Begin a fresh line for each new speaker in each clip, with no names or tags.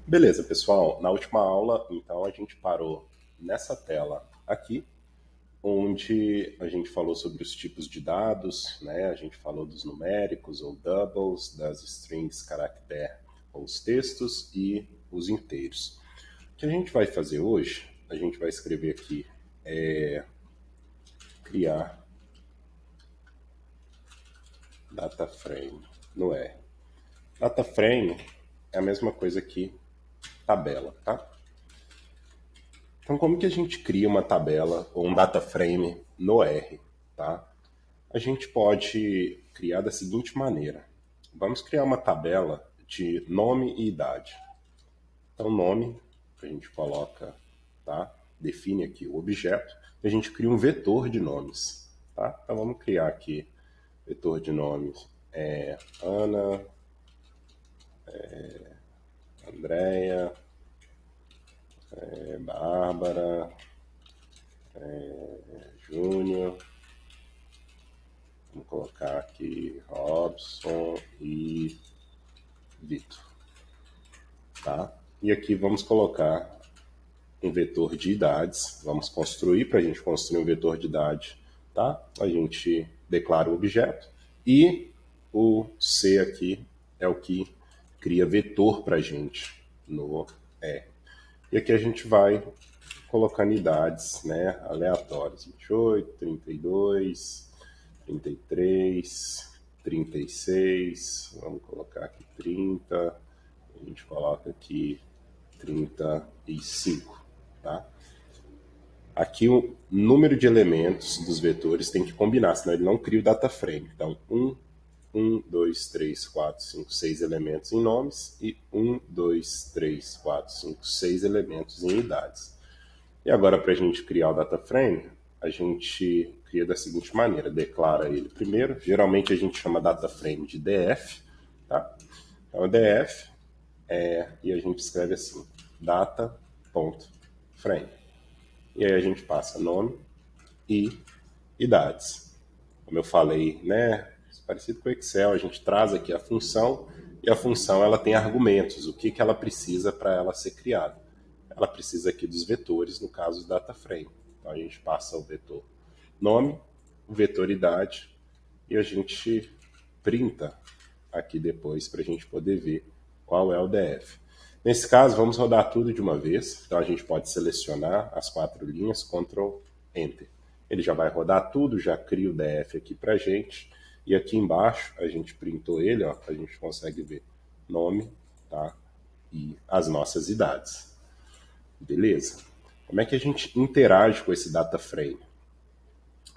Beleza, pessoal. Na última aula, então, a gente parou nessa tela aqui, onde a gente falou sobre os tipos de dados, né? A gente falou dos numéricos ou doubles, das strings, caractere ou os textos e os inteiros. O que a gente vai fazer hoje, a gente vai escrever aqui, criar data frame no R. Data frame é a mesma coisa que tabela, tá? Então, como que a gente cria uma tabela ou um data frame no R, tá? A gente pode criar da seguinte maneira. Vamos criar uma tabela de nome e idade. Então, nome, a gente coloca, tá? Define aqui o objeto, e a gente cria um vetor de nomes, tá? Então, vamos criar aqui vetor de nomes Ana, Andréia, Bárbara, Júnior. Vamos colocar aqui Robson e Vitor, tá? E aqui vamos colocar um vetor de idades. Vamos construir, para a gente construir um vetor de idade, tá? A gente declara o objeto e o C aqui é o que cria vetor para a gente no R. E aqui a gente vai colocando idades, né, aleatórias. 28, 32, 33, 36, vamos colocar aqui 30, a gente coloca aqui 35, tá? Aqui o número de elementos dos vetores tem que combinar, senão ele não cria o data frame. Então, 2, 3, 4, 5, 6 elementos em nomes e 2, 3, 4, 5, 6 elementos em idades. E agora, para a gente criar o data frame, a gente cria da seguinte maneira, declara ele primeiro, geralmente a gente chama data frame de df, tá? Então, df e a gente escreve assim, data.frame. E aí a gente passa nome e idades. Como eu falei, né, parecido com o Excel, a gente traz aqui a função e a função ela tem argumentos, o que ela precisa para ela ser criada. Ela precisa aqui dos vetores, no caso do data frame. Então a gente passa o vetor nome, o vetor idade e a gente printa aqui depois para a gente poder ver qual é o DF. Nesse caso, vamos rodar tudo de uma vez. Então a gente pode selecionar as 4 linhas, Ctrl Enter. Ele já vai rodar tudo, já cria o DF aqui para a gente. E aqui embaixo, a gente printou ele, ó, a gente consegue ver nome, tá? E as nossas idades. Beleza? Como é que a gente interage com esse data frame?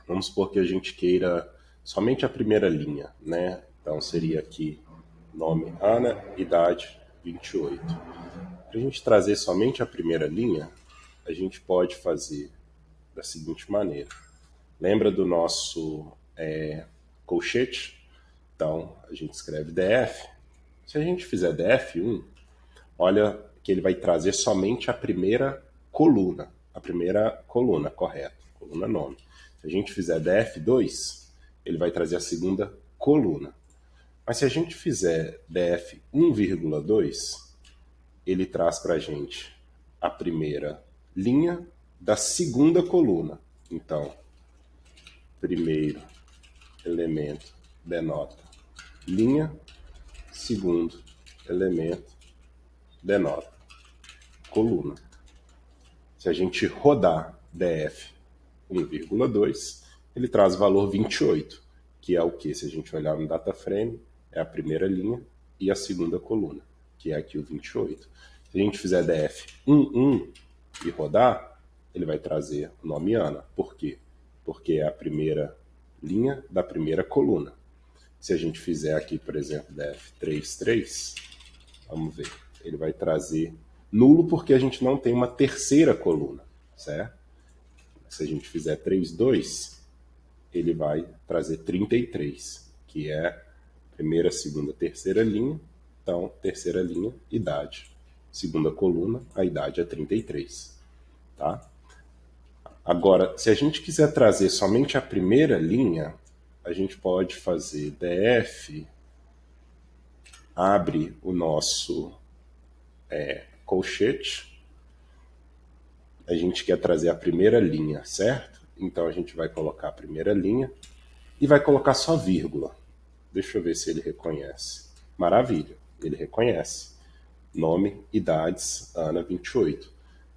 Vamos supor que a gente queira somente a primeira linha, né? Então seria aqui nome Ana, idade 28. Para a gente trazer somente a primeira linha, a gente pode fazer da seguinte maneira. Lembra do nosso colchete? Então a gente escreve df. Se a gente fizer df1, olha que ele vai trazer somente a primeira coluna correta, coluna nome. Se a gente fizer df2, ele vai trazer a segunda coluna. Mas se a gente fizer df 1,2, ele traz para a gente a primeira linha da segunda coluna. Então, primeiro elemento denota linha, segundo elemento denota coluna. Se a gente rodar df 1,2, ele traz o valor 28, que é o que? Se a gente olhar no data frame, é a primeira linha e a segunda coluna, que é aqui o 28. Se a gente fizer df 1,1 e rodar, ele vai trazer o nome Ana. Por quê? Porque é a primeira linha da primeira coluna. Se a gente fizer aqui, por exemplo, df 3,3, vamos ver, ele vai trazer nulo porque a gente não tem uma terceira coluna, certo? Se a gente fizer 3,2, ele vai trazer 33, que é primeira, segunda, terceira linha. Então, terceira linha, idade. Segunda coluna, a idade é 33. Tá? Agora, se a gente quiser trazer somente a primeira linha, a gente pode fazer df, abre o nosso colchete, a gente quer trazer a primeira linha, certo? Então a gente vai colocar a primeira linha e vai colocar só vírgula. Deixa eu ver se ele reconhece. Maravilha, ele reconhece. Nome, idades, Ana, 28.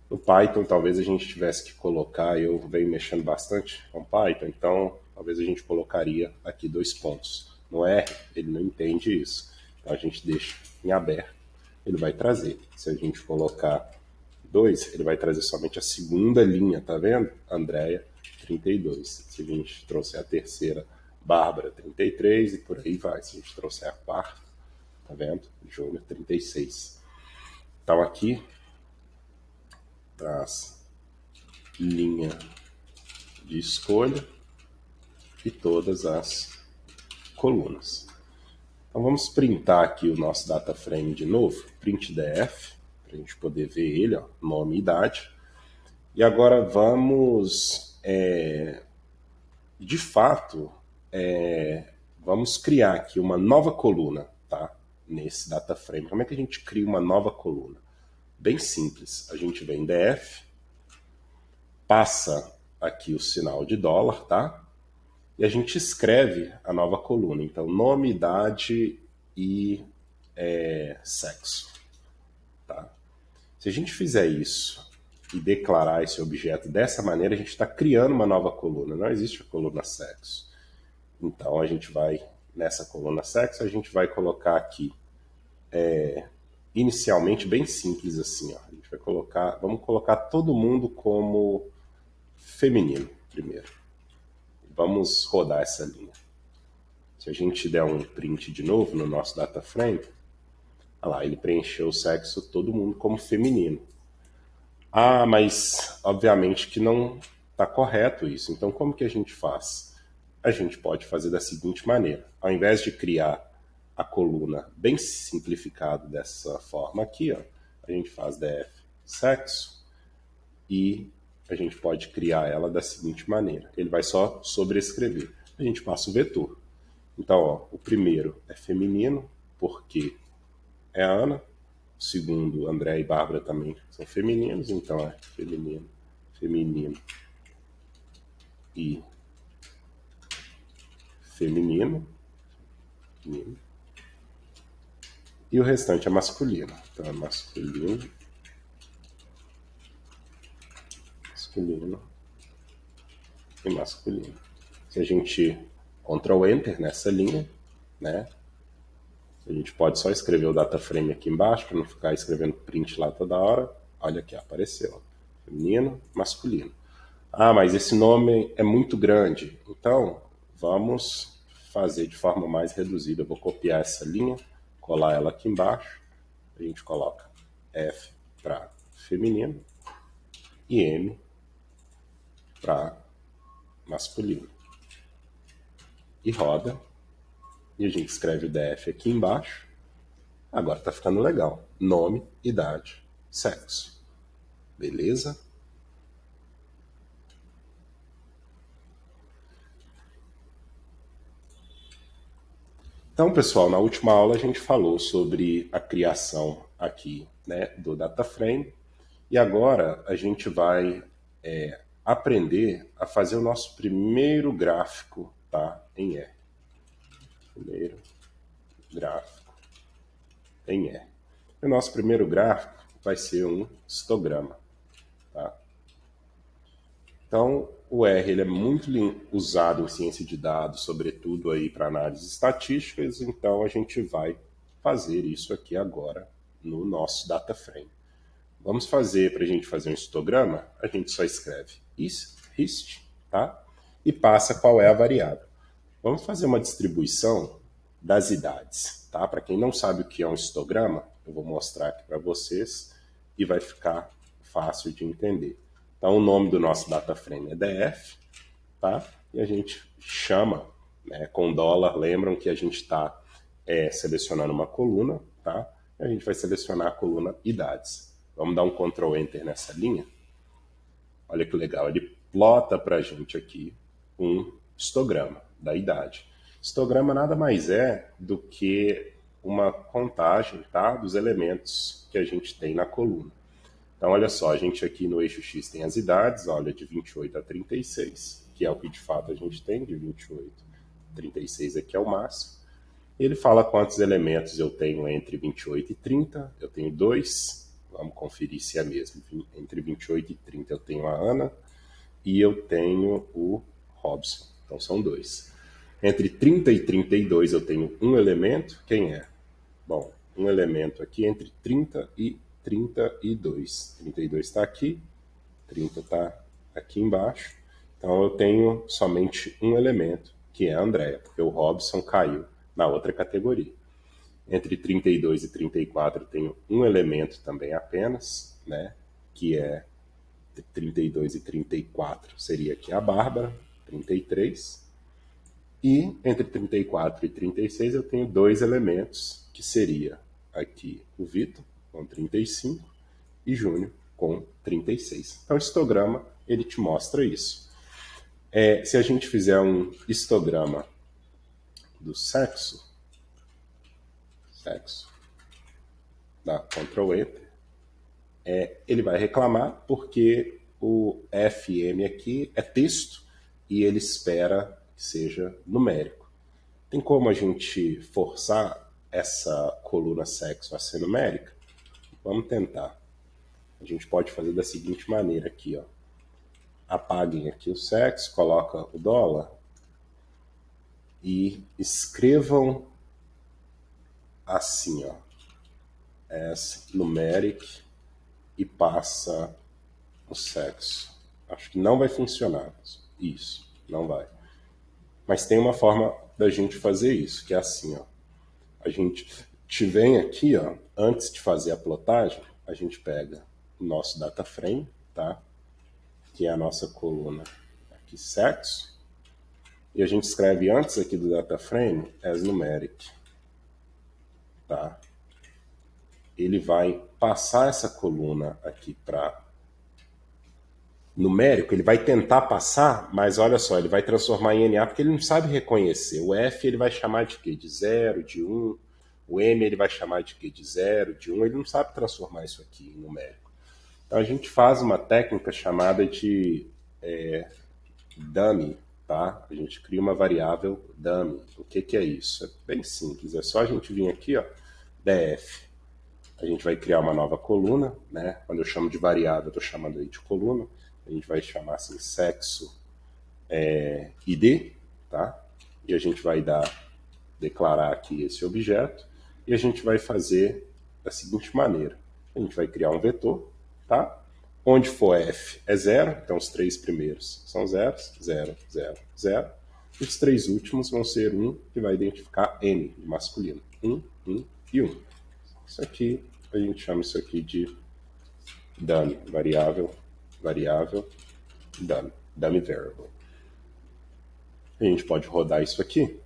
No Python, talvez a gente tivesse que colocar, eu venho mexendo bastante com Python, então talvez a gente colocaria aqui 2 pontos. No R, ele não entende isso. Então a gente deixa em aberto, ele vai trazer. Se a gente colocar 2, ele vai trazer somente a segunda linha, tá vendo? Andréia, 32. Se a gente trouxer a terceira, Bárbara, 33, e por aí vai. Se a gente trouxer a quarta, tá vendo? Júnior, 36. Então aqui traz linha de escolha e todas as colunas. Então vamos printar aqui o nosso data frame de novo, print df, para a gente poder ver ele, ó, nome e idade. E agora vamos, de fato, vamos criar aqui uma nova coluna, tá? Nesse data frame. Como é que a gente cria uma nova coluna? Bem simples, a gente vem em df, passa aqui o sinal de dólar, tá? E a gente escreve a nova coluna. Então, nome, idade e sexo. Tá? Se a gente fizer isso e declarar esse objeto dessa maneira, a gente está criando uma nova coluna. Não existe a coluna sexo. Então, a gente vai, nessa coluna sexo, a gente vai colocar aqui, inicialmente, bem simples assim. Ó. A gente vai colocar, vamos colocar todo mundo como feminino primeiro. Vamos rodar essa linha. Se a gente der um print de novo no nosso data frame, olha lá, ele preencheu o sexo todo mundo como feminino. Ah, mas obviamente que não está correto isso. Então como que a gente faz? A gente pode fazer da seguinte maneira. Ao invés de criar a coluna bem simplificado dessa forma aqui, ó, a gente faz df sexo e a gente pode criar ela da seguinte maneira. Ele vai só sobrescrever. A gente passa o vetor. Então, ó, o primeiro é feminino, porque é a Ana. O segundo, André e Bárbara também são femininos, então é feminino, feminino e feminino. Feminino. E o restante é masculino. Então é masculino, masculino e masculino. Se a gente Ctrl Enter nessa linha, né? A gente pode só escrever o data frame aqui embaixo para não ficar escrevendo print lá toda hora. Olha aqui, apareceu. Feminino, masculino. Ah, mas esse nome é muito grande. Então, vamos fazer de forma mais reduzida. Eu vou copiar essa linha, colar ela aqui embaixo. A gente coloca F para feminino e M para masculino. E roda. E a gente escreve o DF aqui embaixo. Agora está ficando legal. Nome, idade, sexo. Beleza? Então, pessoal, na última aula a gente falou sobre a criação aqui, né, do data frame. E agora a gente vai aprender a fazer o nosso primeiro gráfico, tá, em R. Primeiro gráfico em R. O nosso primeiro gráfico vai ser um histograma. Tá? Então, o R ele é muito usado em ciência de dados, sobretudo aí para análises estatísticas, então a gente vai fazer isso aqui agora no nosso data frame. Vamos fazer, para a gente fazer um histograma, a gente só escreve hist, tá? E passa qual é a variável. Vamos fazer uma distribuição das idades, tá? Para quem não sabe o que é um histograma, eu vou mostrar aqui para vocês e vai ficar fácil de entender. Então, o nome do nosso data frame é df, tá? E a gente chama, né, com dólar, lembram que a gente está selecionando uma coluna, tá? E a gente vai selecionar a coluna idades. Vamos dar um Ctrl Enter nessa linha. Olha que legal, ele plota para a gente aqui um histograma da idade. Histograma nada mais é do que uma contagem, tá, dos elementos que a gente tem na coluna. Então, olha só, a gente aqui no eixo X tem as idades, olha, de 28 a 36, que é o que de fato a gente tem, de 28 a 36 aqui é o máximo. Ele fala quantos elementos eu tenho entre 28 e 30, eu tenho 2, vamos conferir se é mesmo. Entre 28 e 30 eu tenho a Ana e eu tenho o Robson, então são 2. Entre 30 e 32 eu tenho um elemento, quem é? Bom, um elemento aqui entre 30 e 32. 32 está aqui, 30 está aqui embaixo. Então eu tenho somente um elemento, que é a Andrea, porque o Robson caiu na outra categoria. Entre 32 e 34 eu tenho um elemento também apenas, né, que é 32 e 34 seria aqui a Bárbara, 33. E entre 34 e 36 eu tenho dois elementos, que seria aqui o Vitor, com 35, e Júnior, com 36. Então, o histograma, ele te mostra isso. Se a gente fizer um histograma do sexo, dá Ctrl Enter, ele vai reclamar porque o FM aqui é texto e ele espera que seja numérico. Tem como a gente forçar essa coluna sexo a ser numérica? Vamos tentar. A gente pode fazer da seguinte maneira aqui, ó. Apaguem aqui o sexo, coloca o dólar e escrevam assim, ó, as numeric e passa o sexo. Acho que não vai funcionar. Isso, não vai. Mas tem uma forma da gente fazer isso, que é assim, ó. A gente te vem aqui, ó, antes de fazer a plotagem, a gente pega o nosso data frame, tá? Que é a nossa coluna aqui, sexo. E a gente escreve antes aqui do data frame as numeric, tá? Ele vai passar essa coluna aqui para numérico, ele vai tentar passar, mas olha só, ele vai transformar em NA porque ele não sabe reconhecer. O F ele vai chamar de quê? De 0, de 1. O M ele vai chamar de quê? De 0, de 1. Ele não sabe transformar isso aqui em numérico. Então a gente faz uma técnica chamada de dummy, tá? A gente cria uma variável dummy. O que é isso? É bem simples, é só a gente vir aqui, ó, df. A gente vai criar uma nova coluna, né? Quando eu chamo de variável, eu estou chamando aí de coluna. A gente vai chamar assim sexo id, tá? E a gente vai declarar aqui esse objeto e a gente vai fazer da seguinte maneira. A gente vai criar um vetor, tá? Onde for f é 0, então os três primeiros são zeros, 0, 0, 0. E os três últimos vão ser 1, que vai identificar n, de masculino. 1, 1 e 1. Isso aqui, a gente chama isso aqui de dummy, variável, dummy variable. A gente pode rodar isso aqui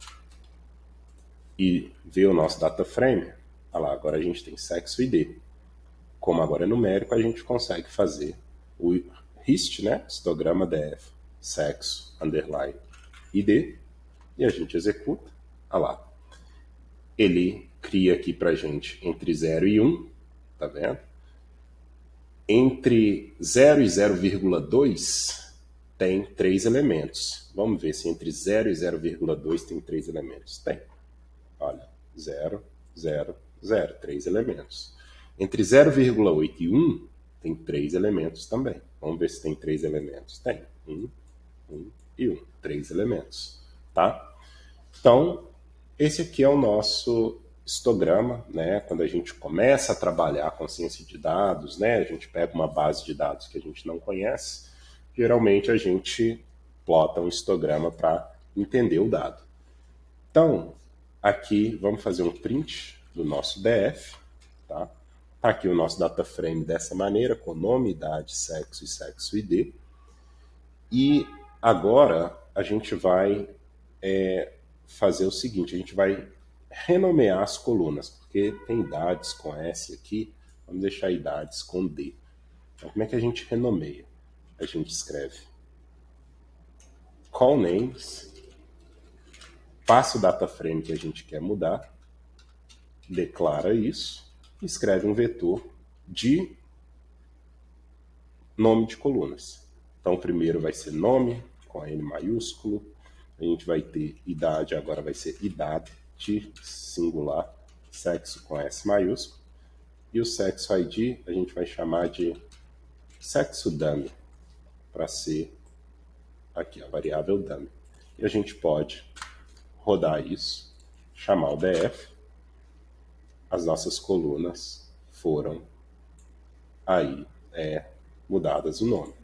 e ver o nosso data frame. Olha lá, agora a gente tem sexo ID. Como agora é numérico, a gente consegue fazer o hist, né? Histograma df, sexo, underline, ID, e a gente executa. Olha lá. Ele cria aqui pra gente entre 0 e 1, tá vendo? Entre 0 e 0,2 tem 3 elementos. Vamos ver se entre 0 e 0,2 tem 3 elementos. Tem. Olha, 0, 0, 0, 3 elementos. Entre 0,8 e 1 tem 3 elementos também. Vamos ver se tem 3 elementos. Tem. 1 e 1. 3 elementos. Tá? Então, esse aqui é o nosso histograma, né? Quando a gente começa a trabalhar com ciência de dados, né? A gente pega uma base de dados que a gente não conhece, geralmente a gente plota um histograma para entender o dado. Então, aqui vamos fazer um print do nosso DF, tá? Tá aqui o nosso data frame dessa maneira, com nome, idade, sexo e sexo ID. E agora a gente vai fazer o seguinte, a gente vai renomear as colunas, porque tem idades com S aqui, vamos deixar idades com D. Então, como é que a gente renomeia? A gente escreve call names, passa o data frame que a gente quer mudar, declara isso e escreve um vetor de nome de colunas. Então, o primeiro vai ser nome, com N maiúsculo. A gente vai ter idade, agora vai ser idade, singular, sexo com S maiúsculo. E o sexo ID a gente vai chamar de sexo dummy, para ser aqui a variável dummy. E a gente pode rodar isso, chamar o df, as nossas colunas foram aí mudadas o nome.